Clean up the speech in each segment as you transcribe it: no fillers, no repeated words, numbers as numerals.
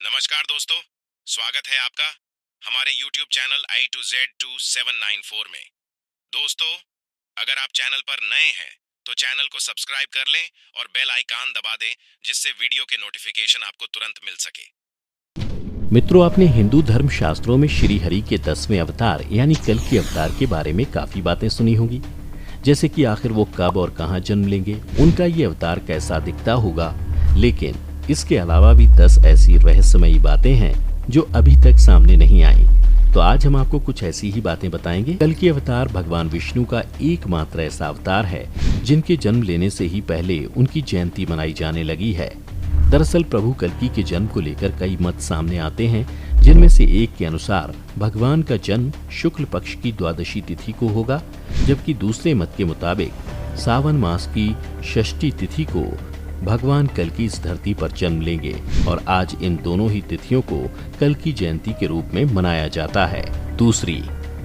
नमस्कार दोस्तों, स्वागत है आपका हमारे YouTube channel I to Z 2794 में। दोस्तों, अगर आप चैनल पर नए हैं तो चैनल को सब्सक्राइब कर लें और बेल आइकन दबा दें जिससे वीडियो के नोटिफिकेशन आपको तुरंत मिल सके। मित्रों, आपने हिंदू धर्म शास्त्रों में श्री हरि के 10वें अवतार यानी कल्कि अवतार के बारे में काफी बातें सुनी होंगी, जैसे कि आखिर वो कब और कहां जन्म लेंगे, उनका ये अवतार कैसा दिखता होगा। लेकिन इसके अलावा भी 10 ऐसी रहस्यमयी बातें हैं जो अभी तक सामने नहीं आई। तो आज हम आपको कुछ ऐसी ही बातें बताएंगे। कल्कि अवतार भगवान विष्णु का एकमात्र ऐसा अवतार है जिनके जन्म लेने से ही पहले उनकी जयंती मनाई जाने लगी है। दरअसल प्रभु कल्कि के जन्म को लेकर कई मत सामने आते हैं, जिनमें से एक के अनुसार भगवान का जन्म शुक्ल पक्ष की द्वादशी तिथि को होगा, जबकि दूसरे मत के मुताबिक सावन मास की षष्ठी तिथि को भगवान कल्कि इस धरती पर जन्म लेंगे और आज इन दोनों ही तिथियों को कल्कि जयंती के रूप में मनाया जाता है। दूसरी,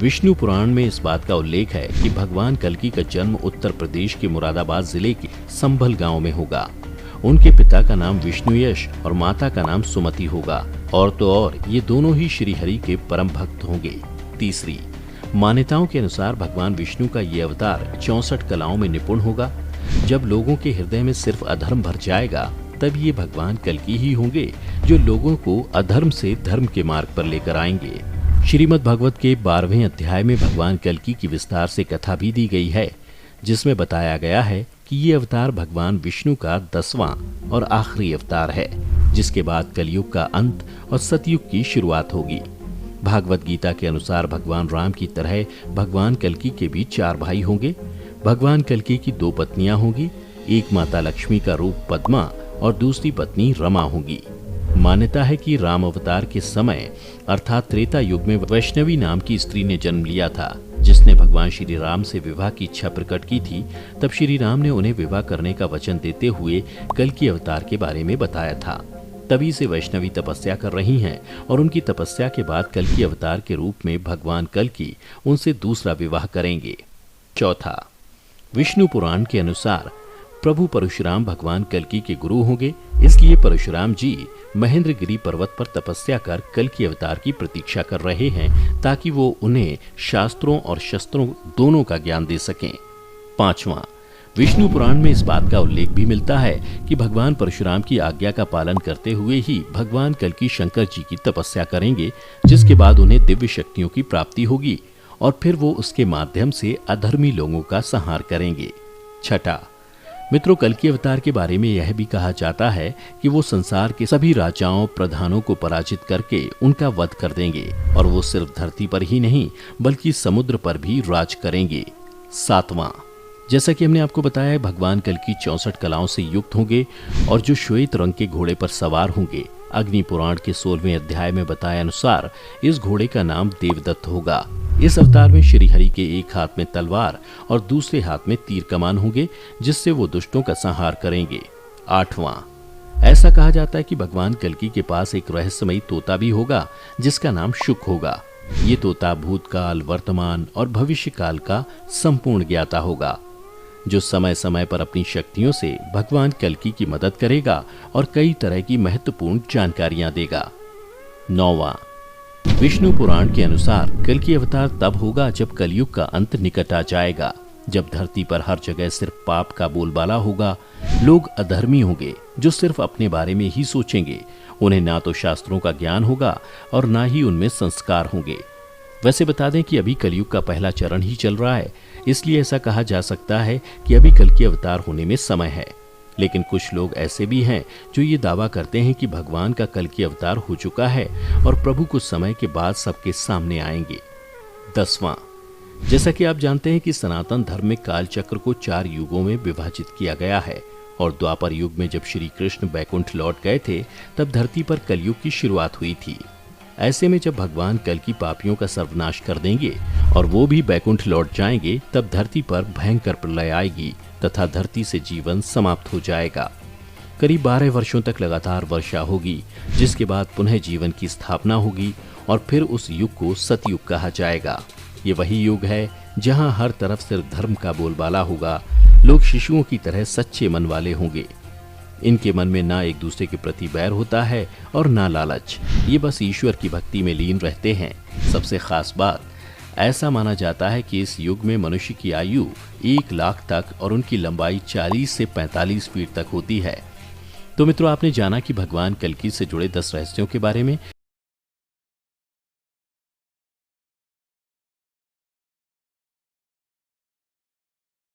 विष्णु पुराण में इस बात का उल्लेख है कि भगवान कल्कि का जन्म उत्तर प्रदेश के मुरादाबाद जिले के संभल गांव में होगा। उनके पिता का नाम विष्णुयश और माता का नाम सुमति होगा, और तो और ये दोनों ही श्री हरि के परम भक्त होंगे। तीसरी, मान्यताओं के अनुसार भगवान विष्णु का ये अवतार 64 कलाओं में निपुण होगा। जब लोगों के हृदय में सिर्फ अधर्म भर जाएगा तब ये भगवान कल्कि ही होंगे जो लोगों को अधर्म से धर्म के मार्ग पर लेकर आएंगे। श्रीमद् भागवत के 12वें अध्याय में भगवान कल्कि की विस्तार से कथा भी दी गई है, जिसमें बताया गया है कि ये अवतार भगवान विष्णु का 10वां और आखिरी अवतार है, जिसके बाद कलयुग का अंत और सतयुग की शुरुआत होगी। भागवत गीता के अनुसार भगवान राम की तरह भगवान कल्कि के भी 4 भाई होंगे। भगवान कल्कि की 2 पत्नियां होंगी, एक माता लक्ष्मी का रूप पद्मा और दूसरी पत्नी रमा होगी। मान्यता है कि राम अवतार के समय अर्थात त्रेता युग में वैष्णवी नाम की स्त्री ने जन्म लिया था, जिसने भगवान श्री राम से विवाह की इच्छा प्रकट की थी। तब श्री राम ने उन्हें विवाह करने का वचन देते हुए कल्कि अवतार के बारे में बताया था। तभी से वैष्णवी तपस्या कर रही हैं और उनकी तपस्या के बाद कल्कि अवतार के रूप में भगवान कल्कि उनसे दूसरा विवाह करेंगे। चौथा, विष्णु पुराण के अनुसार प्रभु परशुराम भगवान कल्कि के गुरु होंगे, इसलिए परशुराम जी महेंद्रगिरी पर्वत पर तपस्या कर कल्कि अवतार की प्रतीक्षा कर रहे हैं, ताकि वो उन्हें शास्त्रों और शस्त्रों दोनों का ज्ञान दे सकें। पांचवा, विष्णु पुराण में इस बात का उल्लेख भी मिलता है कि भगवान परशुराम की आज्ञा का पालन करते हुए ही भगवान कल्कि शंकर जी की तपस्या करेंगे, जिसके बाद उन्हें दिव्य शक्तियों की प्राप्ति होगी और फिर वो उसके माध्यम से अधर्मी लोगों का संहार करेंगे। छठा, मित्रों, कल्कि अवतार के बारे में यह भी कहा जाता है कि वो संसार के सभी राजाओं प्रधानों को पराजित करके उनका वध कर देंगे और वो सिर्फ धरती पर ही नहीं बल्कि समुद्र पर भी राज करेंगे। सातवां, जैसा कि हमने आपको बताया, भगवान कल्कि 64 कलाओं से युक्त होंगे और जो श्वेत रंग के घोड़े पर सवार होंगे। अग्नि पुराण के 16वें अध्याय में बताया अनुसार इस घोड़े का नाम देवदत्त होगा। इस अवतार में श्री हरि के एक हाथ में तलवार और दूसरे हाथ में तीर कमान होंगे, जिससे वो दुष्टों का संहार करेंगे। आठवां, ऐसा कहा जाता है कि भगवान कल्कि के पास एक रहस्यमयी तोता भी होगा, जिसका नाम शुक होगा। ये तोता भूतकाल, वर्तमान और भविष्य काल का संपूर्ण ज्ञाता होगा, जो समय समय पर अपनी शक्तियों से भगवान कल्कि की मदद करेगा और कई तरह की महत्वपूर्ण जानकारियां देगा। नौवां, विष्णु पुराण के अनुसार कल्कि अवतार तब होगा जब कलयुग का अंत निकट आ जाएगा, जब धरती पर हर जगह सिर्फ पाप का बोलबाला होगा। लोग अधर्मी होंगे जो सिर्फ अपने बारे में ही सोचेंगे। उन्हें ना तो शास्त्रों का ज्ञान होगा और ना ही उनमें संस्कार होंगे। वैसे बता दें कि अभी कलयुग का पहला चरण ही चल रहा है, इसलिए ऐसा कहा जा सकता है कि अभी कल्कि अवतार होने में समय है। लेकिन कुछ लोग ऐसे भी हैं जो ये दावा करते हैं कि भगवान का कल्कि अवतार हो चुका है और प्रभु कुछ समय के बाद सबके सामने आएंगे। 10वां, जैसा कि आप जानते हैं कि सनातन धर्म में काल चक्र को 4 युगों में विभाजित किया गया है और द्वापर युग में जब श्री कृष्ण बैकुंठ लौट गए थे तब धरती पर कलयुग की शुरुआत हुई थी। ऐसे में जब भगवान कल्कि पापियों का सर्वनाश कर देंगे और वो भी बैकुंठ लौट जाएंगे, तब धरती पर भयंकर प्रलय आएगी तथा धरती से जीवन समाप्त हो जाएगा। करीब 12 वर्षों तक लगातार वर्षा होगी, जिसके बाद पुनः जीवन की स्थापना होगी और फिर उस युग को सतयुग कहा जाएगा। ये वही युग है जहां हर तरफ सिर्फ धर्म का बोलबाला होगा। लोग शिशुओं की तरह सच्चे मन वाले होंगे। इनके मन में ना एक दूसरे के प्रति बैर होता है और ना लालच। ये बस ईश्वर की भक्ति में लीन रहते हैं। सबसे खास बात, ऐसा माना जाता है कि इस युग में मनुष्य की आयु 1 लाख तक और उनकी लंबाई 40 से 45 फीट तक होती है। तो मित्रों, आपने जाना कि भगवान कल्कि से जुड़े 10 रहस्यों के बारे में।